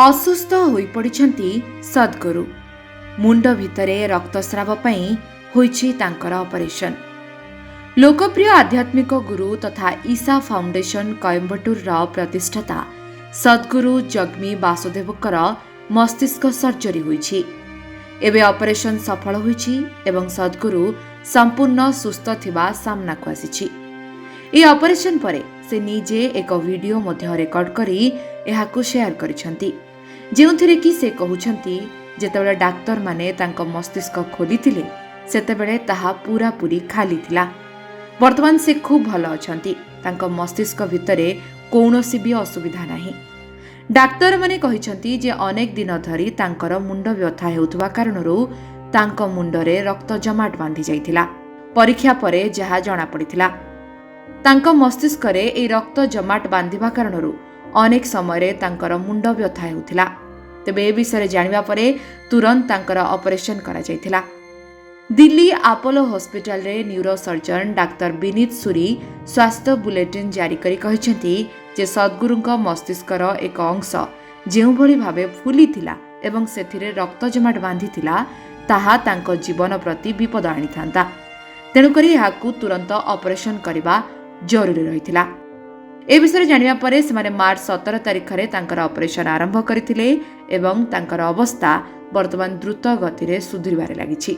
ଅସୁସ୍ଥ ହୋଇପଡ଼ିଛନ୍ତି ସଦ୍ଗୁରୁ। ମୁଣ୍ଡ ଭିତରେ ରକ୍ତସ୍ରାବ ପାଇଁ ହୋଇଛି ତାଙ୍କର ଅପରେସନ। ଲୋକପ୍ରିୟ ଆଧ୍ୟାତ୍ମିକ ଗୁରୁ ତଥା ଈଶା ଫାଉଣ୍ଡେସନ କୋଏମ୍ବାଟୁରର ପ୍ରତିଷ୍ଠାତା ସଦ୍ଗୁରୁ ଜଗ୍ମୀ ବାସୁଦେବଙ୍କର ମସ୍ତିଷ୍କ ସର୍ଜରୀ ହୋଇଛି। ଏବେ ଅପରେସନ ସଫଳ ହୋଇଛି ଏବଂ ସଦ୍ଗୁରୁ ସମ୍ପୂର୍ଣ୍ଣ ସୁସ୍ଥ ଥିବା ସାମ୍ନାକୁ ଆସିଛି। ଏହି ଅପରେସନ ପରେ ସେ ନିଜେ ଏକ ଭିଡିଓ ମଧ୍ୟ ରେକର୍ଡ କରି ଏହାକୁ ସେୟାର କରିଛନ୍ତି, ଯେଉଁଥିରେ କି ସେ କହୁଛନ୍ତି ଯେତେବେଳେ ଡାକ୍ତରମାନେ ତାଙ୍କ ମସ୍ତିଷ୍କ ଖୋଲିଥିଲେ ସେତେବେଳେ ତାହା ପୂରାପୂରି ଖାଲି ଥିଲା। ବର୍ତ୍ତମାନ ସେ ଖୁବ୍ ଭଲ ଅଛନ୍ତି। ତାଙ୍କ ମସ୍ତିଷ୍କ ଭିତରେ କୌଣସି ବି ଅସୁବିଧା ନାହିଁ। ଡାକ୍ତରମାନେ କହିଛନ୍ତି ଯେ ଅନେକ ଦିନ ଧରି ତାଙ୍କର ମୁଣ୍ଡ ବ୍ୟଥା ହେଉଥିବା କାରଣରୁ ତାଙ୍କ ମୁଣ୍ଡରେ ରକ୍ତ ଜମାଟ ବାନ୍ଧି ଯାଇଥିଲା। ପରୀକ୍ଷା ପରେ ଯାହା ଜଣାପଡ଼ିଥିଲା, ତାଙ୍କ ମସ୍ତିଷ୍କରେ ଏହି ରକ୍ତ ଜମାଟ ବାନ୍ଧିବା କାରଣରୁ ଅନେକ ସମୟରେ ତାଙ୍କର ମୁଣ୍ଡ ବ୍ୟଥା ହେଉଥିଲା। ତେବେ ଏ ବିଷୟରେ ଜାଣିବା ପରେ ତୁରନ୍ତ ତାଙ୍କର ଅପରେସନ କରାଯାଇଥିଲା। ଦିଲ୍ଲୀ ଆପୋଲୋ ହସ୍ପିଟାଲରେ ନ୍ୟୁରୋ ସର୍ଜନ ଡାକ୍ତର ବିନୀତ ସୁରୀ ସ୍ୱାସ୍ଥ୍ୟ ବୁଲେଟିନ୍ ଜାରି କରି କହିଛନ୍ତି ଯେ ସଦ୍ଗୁରୁଙ୍କ ମସ୍ତିଷ୍କର ଏକ ଅଂଶ ଯେଉଁଭଳି ଭାବେ ଫୁଲିଥିଲା ଏବଂ ସେଥିରେ ରକ୍ତ ଜମାଟ ବାନ୍ଧିଥିଲା ତାହା ତାଙ୍କ ଜୀବନ ପ୍ରତି ବିପଦ ଆଣିଥାନ୍ତା। ତେଣୁକରି ଏହାକୁ ତୁରନ୍ତ ଅପରେସନ କରିବା ଜରୁରୀ ରହିଥିଲା। ଏ ବିଷୟରେ ଜାଣିବା ପରେ ସେମାନେ ମାର୍ଚ୍ଚ 17 ତାରିଖରେ ତାଙ୍କର ଅପରେସନ ଆରମ୍ଭ କରିଥିଲେ ଏବଂ ତାଙ୍କର ଅବସ୍ଥା ବର୍ତ୍ତମାନ ଦ୍ରୁତ ଗତିରେ ସୁଧୁରିବାରେ ଲାଗିଛି।